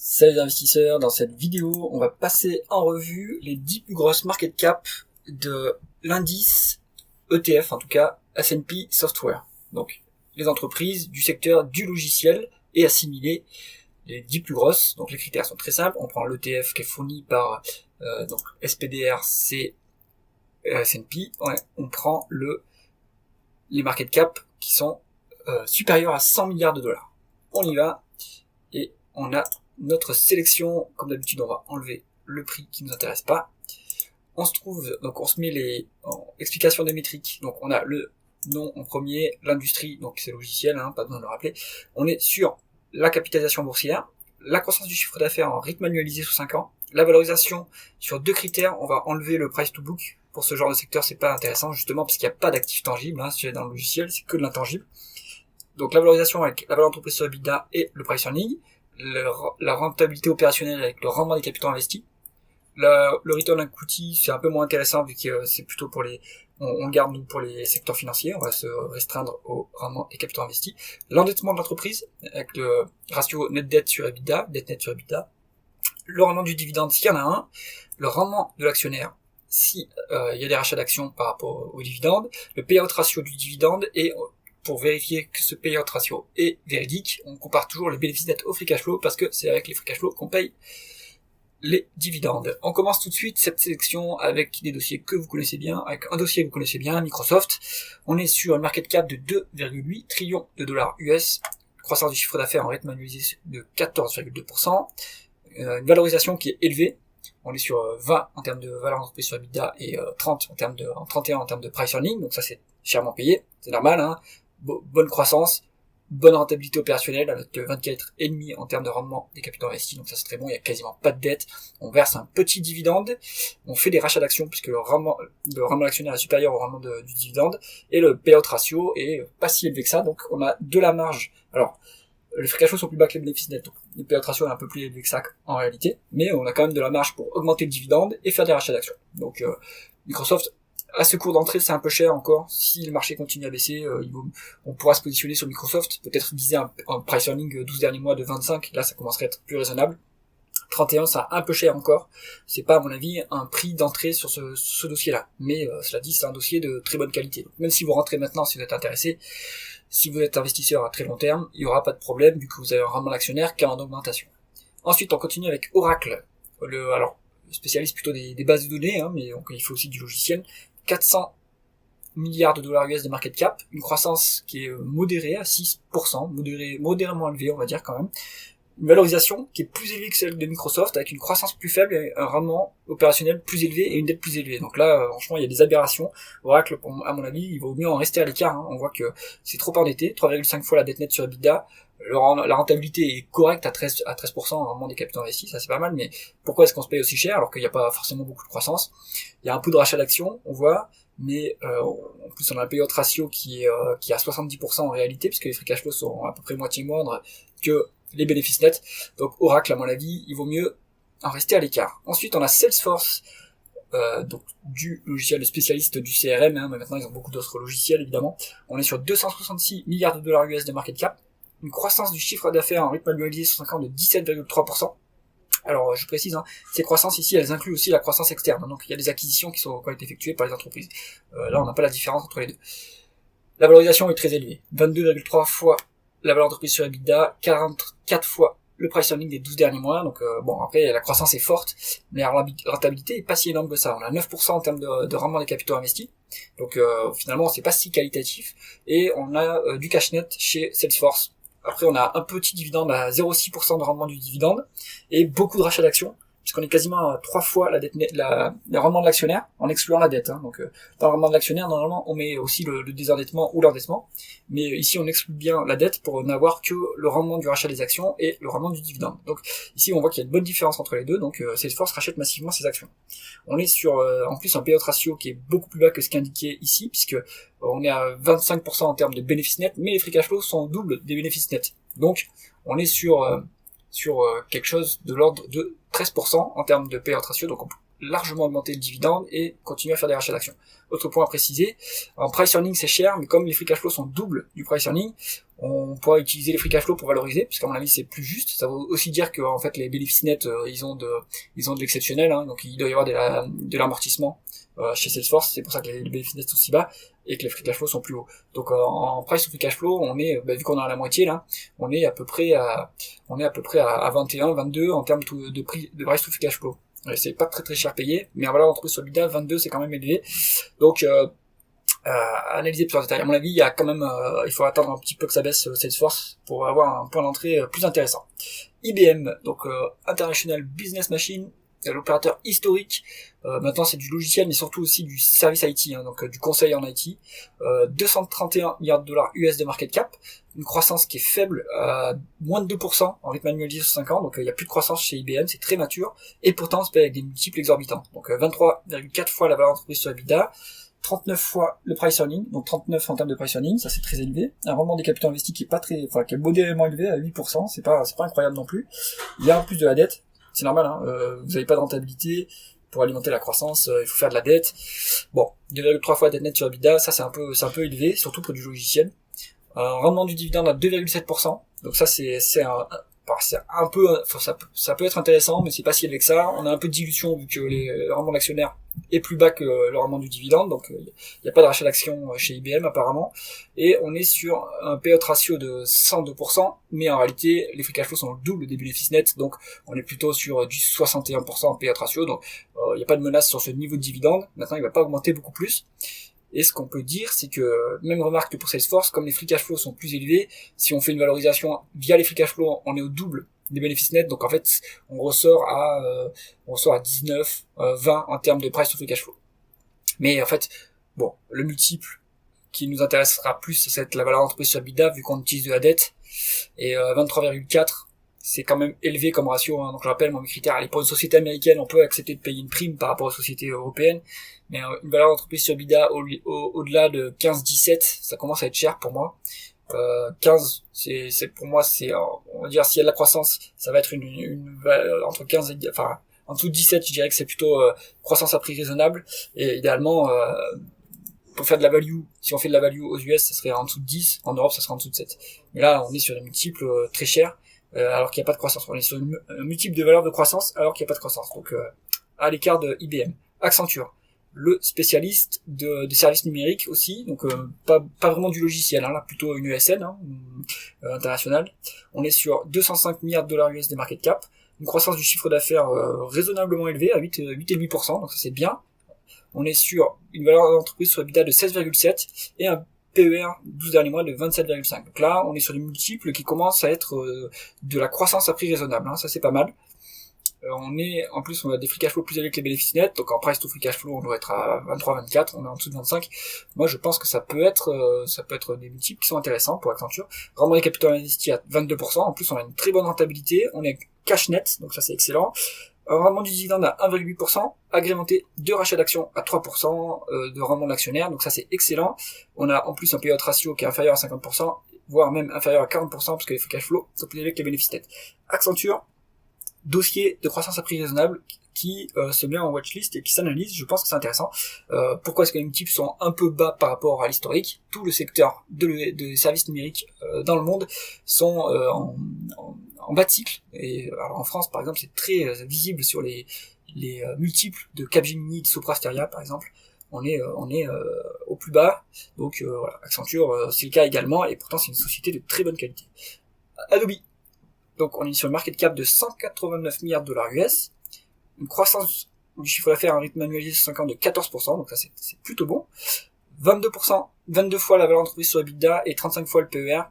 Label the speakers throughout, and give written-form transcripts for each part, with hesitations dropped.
Speaker 1: Salut les investisseurs, dans cette vidéo, on va passer en revue les 10 plus grosses market cap de l'indice ETF, en tout cas S&P Software. Donc, les entreprises du secteur du logiciel et assimilées, les 10 plus grosses. Donc, les critères sont très simples. On prend l'ETF qui est fourni par donc SPDR, c'est S&P. On prend les market cap qui sont supérieurs à 100 milliards de dollars. On y va et on a notre sélection. Comme d'habitude, on va enlever le prix qui nous intéresse pas. On se met les explications des métriques. Donc on a le nom en premier, l'industrie, donc c'est logiciel, pas besoin de le rappeler. On est sur la capitalisation boursière, la croissance du chiffre d'affaires en rythme annualisé sous 5 ans, la valorisation sur 2 critères. On va enlever le price to book. Pour ce genre de secteur, c'est pas intéressant, justement, parce qu'il n'y a pas d'actifs tangibles, si dans le logiciel, c'est que de l'intangible. Donc la valorisation avec la valeur d'entreprise sur EBITDA et le price earning, la rentabilité opérationnelle avec le rendement des capitaux investis. Le return on equity, c'est un peu moins intéressant vu que c'est plutôt pour on garde nous pour les secteurs financiers, on va se restreindre au rendement des capitaux investis. L'endettement de l'entreprise avec le ratio net debt sur EBITDA, dette net sur EBITDA. Le rendement du dividende s'il y en a un. Le rendement de l'actionnaire si il y a des rachats d'actions par rapport au dividende. Le payout ratio du dividende et pour vérifier que ce payout ratio est véridique, on compare toujours les bénéfices nets au free cash flow parce que c'est avec les free cash flow qu'on paye les dividendes. On commence tout de suite cette sélection avec des dossiers que vous connaissez bien, avec un dossier que vous connaissez bien, Microsoft. On est sur une market cap de 2,8 trillions de dollars US, croissance du chiffre d'affaires en rythme annualisé de 14,2%, une valorisation qui est élevée. On est sur 20 en termes de valeur d'entreprise sur EBITDA et 31 en termes de price earning, donc ça c'est chèrement payé, c'est normal, bonne croissance, bonne rentabilité opérationnelle avec 24,5 en termes de rendement des capitaux investis, donc ça c'est très bon, il y a quasiment pas de dette, on verse un petit dividende, on fait des rachats d'actions puisque le rendement d'actionnaire est supérieur au rendement du dividende, et le payout ratio est pas si élevé que ça, donc on a de la marge. Alors, les free cash flow sont plus bas que les bénéfices nets, donc le payout ratio est un peu plus élevé que ça en réalité, mais on a quand même de la marge pour augmenter le dividende et faire des rachats d'actions. Donc Microsoft, à ce cours d'entrée, c'est un peu cher encore. Si le marché continue à baisser, on pourra se positionner sur Microsoft, peut-être viser un price earning 12 derniers mois de 25, là ça commencerait à être plus raisonnable. 31, c'est un peu cher encore. C'est pas, à mon avis, un prix d'entrée sur ce dossier-là. Mais cela dit, c'est un dossier de très bonne qualité. Donc, même si vous rentrez maintenant, si vous êtes intéressé, si vous êtes investisseur à très long terme, il n'y aura pas de problème vu que vous avez un rendement d'actionnaire qui est en augmentation. Ensuite, on continue avec Oracle. Le spécialiste plutôt des bases de données, mais donc, il faut aussi du logiciel. 400 milliards de dollars US de market cap, une croissance qui est modérée à 6%, modérément élevée, on va dire quand même. Une valorisation qui est plus élevée que celle de Microsoft, avec une croissance plus faible et un rendement opérationnel plus élevé et une dette plus élevée. Donc là, franchement, il y a des aberrations. Oracle, à mon avis, il vaut mieux en rester à l'écart. On voit que c'est trop endetté, 3,5 fois la dette nette sur EBITDA. La rentabilité est correcte à 13% en rendement des capitaux investis, ça c'est pas mal, mais pourquoi est-ce qu'on se paye aussi cher alors qu'il n'y a pas forcément beaucoup de croissance? Il y a un peu de rachat d'actions, on voit, mais en plus on a un payout ratio qui est à 70% en réalité, puisque les free cash flows sont à peu près moitié moindres que les bénéfices nets. Donc Oracle, à mon avis, il vaut mieux en rester à l'écart. Ensuite, on a Salesforce, donc du logiciel de spécialiste du CRM, mais maintenant ils ont beaucoup d'autres logiciels évidemment. On est sur 266 milliards de dollars US de market cap, une croissance du chiffre d'affaires en rythme annualisé sur 5 ans de 17,3%. Alors je précise, ces croissances ici, elles incluent aussi la croissance externe, donc il y a des acquisitions qui ont été effectuées par les entreprises. Là on n'a pas la différence entre les deux. La valorisation est très élevée, 22,3 fois la valeur d'entreprise sur EBITDA, 44 fois le price earning des 12 derniers mois, donc après la croissance est forte, mais la rentabilité est pas si énorme que ça. On a 9% en termes de rendement des capitaux investis, donc finalement c'est pas si qualitatif, et on a du cash net chez Salesforce. Après on a un petit dividende à 0,6% de rendement du dividende, et beaucoup de rachats d'actions, puisqu'on est quasiment à 3 fois la dette le rendement de l'actionnaire, en excluant la dette. Donc dans le rendement de l'actionnaire, normalement on met aussi le désendettement ou l'endettement, mais ici on exclut bien la dette pour n'avoir que le rendement du rachat des actions et le rendement du dividende. Donc ici on voit qu'il y a une bonne différence entre les deux, donc Salesforce rachète massivement ses actions. On est sur en plus un payout ratio qui est beaucoup plus bas que ce qu'indiqué ici, puisque on est à 25% en termes de bénéfices nets, mais les free cash flows sont double des bénéfices nets. Donc on est sur quelque chose de l'ordre de 13% en termes de payout ratio, donc largement augmenter le dividende et continuer à faire des rachats d'actions. Autre point à préciser, en price earning c'est cher, mais comme les free cash flow sont double du price earning, on pourra utiliser les free cash flow pour valoriser, puisqu'à mon avis c'est plus juste. Ça veut aussi dire que en fait les bénéfices nets ils ont de l'exceptionnel, hein, donc il doit y avoir de l'amortissement chez Salesforce, c'est pour ça que les bénéfices nets sont si bas et que les free cash flow sont plus hauts. Donc en price to free cash flow, on est vu qu'on est à la moitié là, on est à peu près à 21, 22 en termes de prix de price to free cash flow. C'est pas très très cher payé, mais en valeur d'entreprise sur EBITDA, 22 c'est quand même élevé. Donc analyser plus en détail. À mon avis, il y a quand même, il faut attendre un petit peu que ça baisse Salesforce pour avoir un point d'entrée plus intéressant. IBM, donc International Business Machine, l'opérateur historique. Maintenant, c'est du logiciel, mais surtout aussi du service IT, hein, donc du conseil en IT. 231 milliards de dollars US de market cap, une croissance qui est faible, moins de 2% en rythme annualisé sur 5 ans, donc il y a plus de croissance chez IBM, c'est très mature, et pourtant, c'est paye avec des multiples exorbitants. Donc 23,4 fois la valeur d'entreprise sur EBITDA, 39 fois le price earning, donc 39 en termes de price earning, ça c'est très élevé. Un rendement des capitaux investis qui est pas très, enfin, qui est modérément élevé à 8%, c'est pas incroyable non plus. Il y a en plus de la dette, c'est normal, hein, vous n'avez pas de rentabilité, pour alimenter la croissance, il faut faire de la dette. Bon, 2,3 fois dette nette sur EBITDA, ça c'est un peu élevé, surtout pour du logiciel. Un rendement du dividende à 2,7%, donc ça c'est un peu, ça peut être intéressant, mais c'est pas si élevé que ça. On a un peu de dilution vu que le rendement de l'actionnaire est plus bas que le rendement du dividende, donc il n'y a pas de rachat d'actions chez IBM apparemment, et on est sur un payout ratio de 102%, mais en réalité les free cash flow sont le double des bénéfices nets, donc on est plutôt sur du 61% en payout ratio, donc il n'y a pas de menace sur ce niveau de dividende. Maintenant il va pas augmenter beaucoup plus. Et ce qu'on peut dire, c'est que, même remarque que pour Salesforce, comme les free cash flow sont plus élevés, si on fait une valorisation via les free cash flow, on est au double des bénéfices nets, donc en fait, on ressort à 19, 20 en termes de price to free cash flow. Mais en fait, bon, le multiple qui nous intéressera plus, c'est la valeur d'entreprise sur EBITDA, vu qu'on utilise de la dette, et 23,4, c'est quand même élevé comme ratio, hein. Donc je rappelle, moi mes critères, pour une société américaine, on peut accepter de payer une prime par rapport aux sociétés européennes, mais une valeur d'entreprise sur EBITDA au-delà de 15-17, ça commence à être cher pour moi. 15, c'est pour moi, on va dire, s'il y a de la croissance, ça va être une entre 15 et, enfin, en dessous de 17, je dirais que c'est plutôt croissance à prix raisonnable, et idéalement, pour faire de la value, si on fait de la value aux US, ça serait en dessous de 10, en Europe, ça serait en dessous de 7. Mais là, on est sur des multiples très chers, alors qu'il n'y a pas de croissance. On est sur un multiple de valeur de croissance alors qu'il n'y a pas de croissance. Donc à l'écart de IBM. Accenture, le spécialiste des services numériques aussi, donc pas vraiment du logiciel, hein, là plutôt une ESN internationale. On est sur 205 milliards de dollars US de market cap, une croissance du chiffre d'affaires raisonnablement élevée à 8,5%, donc ça c'est bien. On est sur une valeur d'entreprise sur EBITDA de 16,7 et un PER 12 derniers mois de 27,5. Donc là, on est sur des multiples qui commencent à être de la croissance à prix raisonnable, hein, ça c'est pas mal. En plus, on a des free cash flow plus élevés que les bénéfices nets, donc en price to free cash flow, on doit être à 23, 24, on est en dessous de 25. Moi, je pense que ça peut être des multiples qui sont intéressants pour Accenture. Rendement des capitaux investis à 22%, en plus, on a une très bonne rentabilité, on est cash net, donc ça c'est excellent. Un rendement du dividende à 1,8%, agrémenté de rachat d'actions à 3% de rendement de l'actionnaire, donc ça c'est excellent. On a en plus un payout ratio qui est inférieur à 50%, voire même inférieur à 40%, parce que les free cash flow sont plus élevés que les bénéfices nets. Accenture, dossier de croissance à prix raisonnable qui se met en watchlist et qui s'analyse, je pense que c'est intéressant. Pourquoi est-ce que les multiples sont un peu bas par rapport à l'historique? Tout le secteur de services numériques dans le monde sont en bas de cycle, et alors en France par exemple c'est très visible sur les multiples de Capgemini, de Sopra Steria par exemple, on est au plus bas, donc voilà, Accenture c'est le cas également, et pourtant c'est une société de très bonne qualité. Adobe, donc on est sur une market cap de 189 milliards de dollars US, une croissance du chiffre d'affaires à un rythme annualisé sur 5 ans de 14%, donc ça c'est plutôt bon. 22%, 22 fois la valeur d'entreprise sur EBITDA et 35 fois le PER.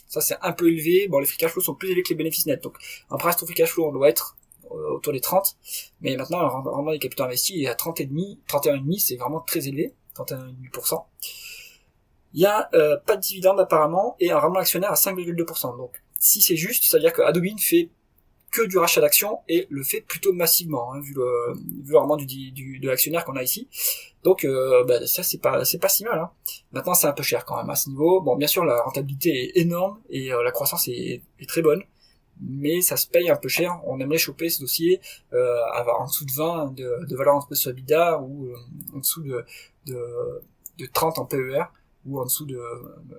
Speaker 1: Ça c'est un peu élevé. Bon, les free cash flow sont plus élevés que les bénéfices nets, donc en price to free cash flow on doit être autour des 30, mais maintenant le rendement des capitaux investis est à 31,5, c'est vraiment très élevé, 31,5%. Il y a pas de dividende apparemment et un rendement actionnaire à 5,2%. Donc si c'est juste, c'est-à-dire que Adobe ne fait que du rachat d'actions et le fait plutôt massivement, hein, vu le rendement de l'actionnaire qu'on a ici. Donc ça c'est pas si mal, hein. Maintenant c'est un peu cher quand même à ce niveau. Bon, bien sûr la rentabilité est énorme et la croissance est très bonne, mais ça se paye un peu cher. On aimerait choper ce dossier avoir en dessous de 20 de valeur entreprise sur EBITDA, ou en dessous de 30 en PER, ou en dessous de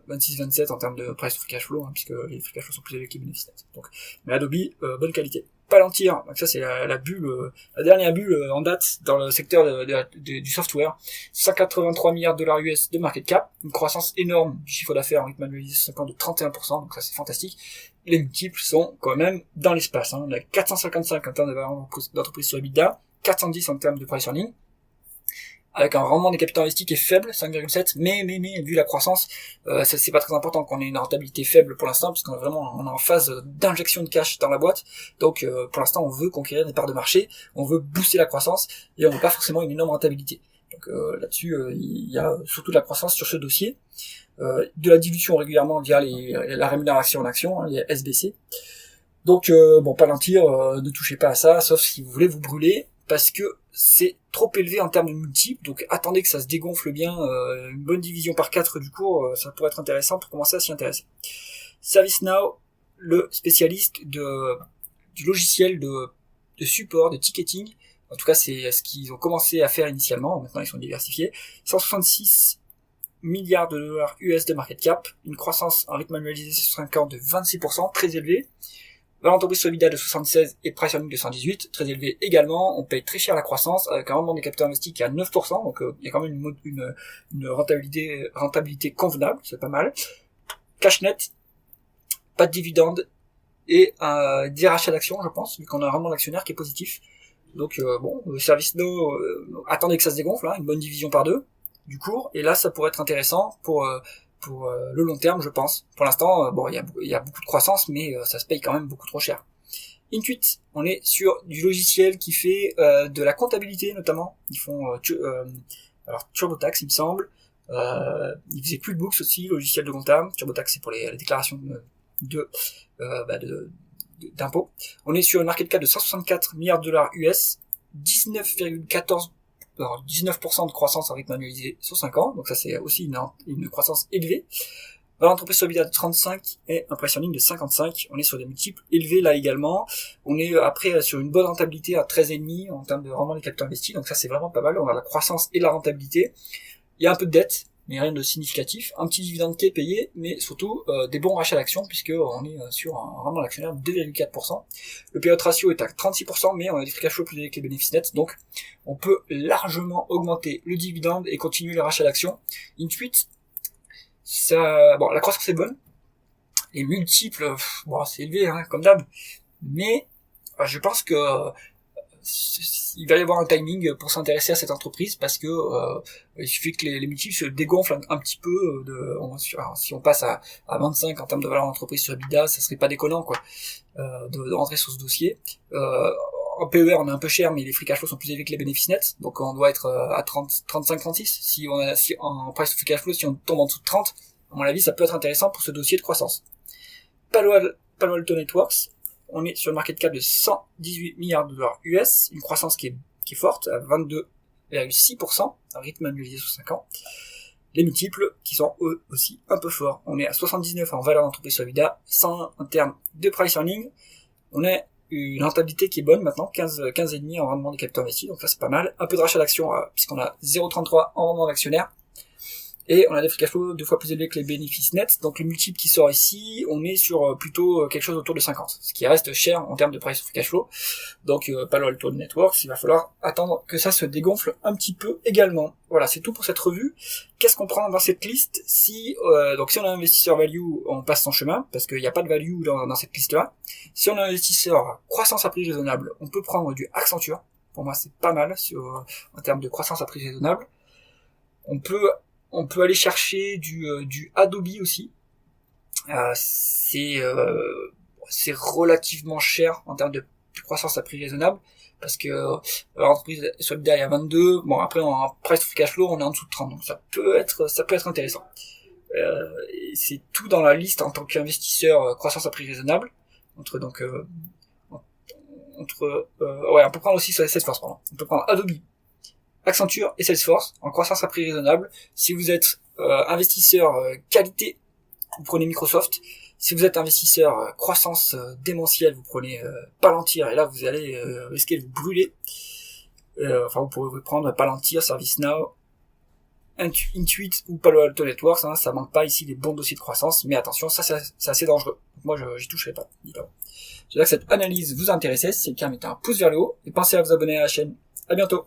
Speaker 1: 26-27 en termes de price to free cash flow, puisque les free cash flow sont plus élevés que les bénéfices nets. Donc, mais Adobe, bonne qualité. Palantir, donc ça c'est la bulle, la dernière bulle en date dans le secteur du software. 183 milliards de dollars US de market cap, une croissance énorme du chiffre d'affaires en rythme annualisé 5 ans de 31%, donc ça c'est fantastique. Les multiples sont quand même dans l'espace, On a 455 en termes de valeur d'entreprise sur EBITDA, 410 en termes de price earning, avec un rendement des capitaux investis qui est faible, 5,7, mais vu la croissance, c'est pas très important qu'on ait une rentabilité faible pour l'instant, puisqu'on est en phase d'injection de cash dans la boîte. Donc pour l'instant on veut conquérir des parts de marché, on veut booster la croissance, et on veut pas forcément une énorme rentabilité. Donc là-dessus il y a surtout de la croissance sur ce dossier, de la dilution régulièrement via la rémunération en action, les SBC. Donc Palantir, ne touchez pas à ça, sauf si vous voulez vous brûler, parce que c'est trop élevé en termes de multiples, donc attendez que ça se dégonfle bien, une bonne division par 4 du cours, ça pourrait être intéressant pour commencer à s'y intéresser. ServiceNow, le spécialiste du logiciel de support, de ticketing, en tout cas c'est ce qu'ils ont commencé à faire initialement, maintenant ils sont diversifiés, 166 milliards de dollars US de market cap, une croissance en rythme annualisé sur 5 ans de 26%, très élevée. Valeur d'entreprise sur EBITDA de 76 et price earning de 118, très élevé également. On paye très cher la croissance, avec un rendement des capitaux investis qui est à 9%, donc il y a quand même une rentabilité convenable, c'est pas mal. Cash net, pas de dividende, et des rachats d'actions, je pense, vu qu'on a un rendement d'actionnaire qui est positif. Donc le ServiceNow, attendez que ça se dégonfle, une bonne division par 2 du cours, et là ça pourrait être intéressant pour le long terme, je pense. Pour l'instant, il y a beaucoup de croissance, mais ça se paye quand même beaucoup trop cher. Intuit, on est sur du logiciel qui fait de la comptabilité notamment. Ils font TurboTax, il me semble. Ils faisaient QuickBooks aussi, logiciel de compta. TurboTax, c'est pour les déclarations d'impôts. On est sur une market cap de 164 milliards de dollars US, 19,14% de croissance en rythme annualisé sur 5 ans, donc ça c'est aussi une croissance élevée. Valeur d'entreprise sur EBITDA de 35 et un price earning de 55, on est sur des multiples élevés là également. On est après sur une bonne rentabilité à 13,5 en termes de rendement des capitaux investis, donc ça c'est vraiment pas mal, on a la croissance et la rentabilité. Il y a un peu de dette, mais rien de significatif, un petit dividende qui est payé, mais surtout des bons rachats d'actions, puisque on est sur un rendement d'actionnaire de 2,4%. Le payout ratio est à 36%, mais on a des free cash flow plus élevés que les bénéfices nets, donc on peut largement augmenter le dividende et continuer le rachat d'actions. Intuit, la croissance est bonne, les multiples, c'est élevé, comme d'hab, mais je pense que il va y avoir un timing pour s'intéresser à cette entreprise, parce que il suffit que les multiples se dégonflent un petit peu. Si on passe à 25 en termes de valeur d'entreprise sur EBITDA, ça serait pas déconnant de rentrer sur ce dossier. En PER on est un peu cher, mais les free cash flow sont plus élevés que les bénéfices nets, donc on doit être à 35-36. Si en price to free cash flow, si on tombe en dessous de 30, à mon avis ça peut être intéressant pour ce dossier de croissance. Palo Alto Networks, on est sur une market cap de 118 milliards de dollars US, une croissance qui est forte, à 22,6%, un rythme annualisé sur 5 ans. Les multiples, qui sont eux aussi un peu forts. On est à 79 en valeur d'entreprise sur EBITDA, 100 en termes de price earning. On a une rentabilité qui est bonne maintenant, 15,5 en rendement des capitaux investis, donc ça c'est pas mal. Un peu de rachat d'actions, puisqu'on a 0,33 en rendement d'actionnaire. Et on a des free cash flow 2 fois plus élevés que les bénéfices nets, donc le multiple qui sort ici, on est sur plutôt quelque chose autour de 50, ce qui reste cher en termes de price free cash flow. Donc Palo Alto Networks, il va falloir attendre que ça se dégonfle un petit peu également. Voilà, c'est tout pour cette revue. Qu'est-ce qu'on prend dans cette liste? Donc si on a un investisseur value, on passe son chemin, parce qu'il n'y a pas de value dans cette liste-là. Si on a un investisseur croissance à prix raisonnable, on peut prendre du Accenture. Pour moi, c'est pas mal en termes de croissance à prix raisonnable. On peut aller chercher du Adobe aussi. C'est relativement cher en termes de croissance à prix raisonnable, parce que l'entreprise sur le DA est à 22. Bon, après en price to free cash flow on est en dessous de 30, donc ça peut être intéressant. Et c'est tout dans la liste en tant qu'investisseur croissance à prix raisonnable. On peut prendre aussi Salesforce, pardon. On peut prendre Adobe, Accenture et Salesforce en croissance à prix raisonnable. Si vous êtes investisseur qualité, vous prenez Microsoft. Si vous êtes investisseur croissance démentielle, vous prenez Palantir et là vous allez risquer de vous brûler. Enfin, vous pourrez vous prendre Palantir, ServiceNow, Intuit ou Palo Alto Networks, hein, ça manque pas ici des bons dossiers de croissance, mais attention, ça c'est assez dangereux. Donc moi j'y toucherai pas. J'espère que cette analyse vous a intéressé, si c'est le cas mettez un pouce vers le haut et pensez à vous abonner à la chaîne. À bientôt.